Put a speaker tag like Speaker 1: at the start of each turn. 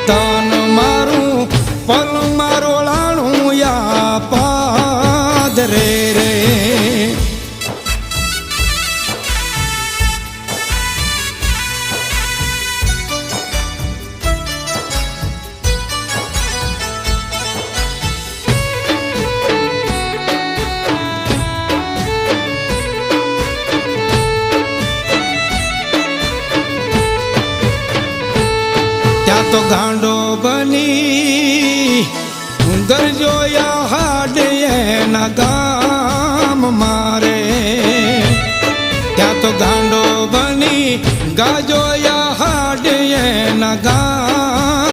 Speaker 1: તન મારું પલ મારો લાણું યા પાદરે રે ત્યાં તો ગાંડો બની ગરજોયા હાડે એના ગામ મારે ત્યાં તો ગાંડો બની ગાજોયા હાડે એના ગામ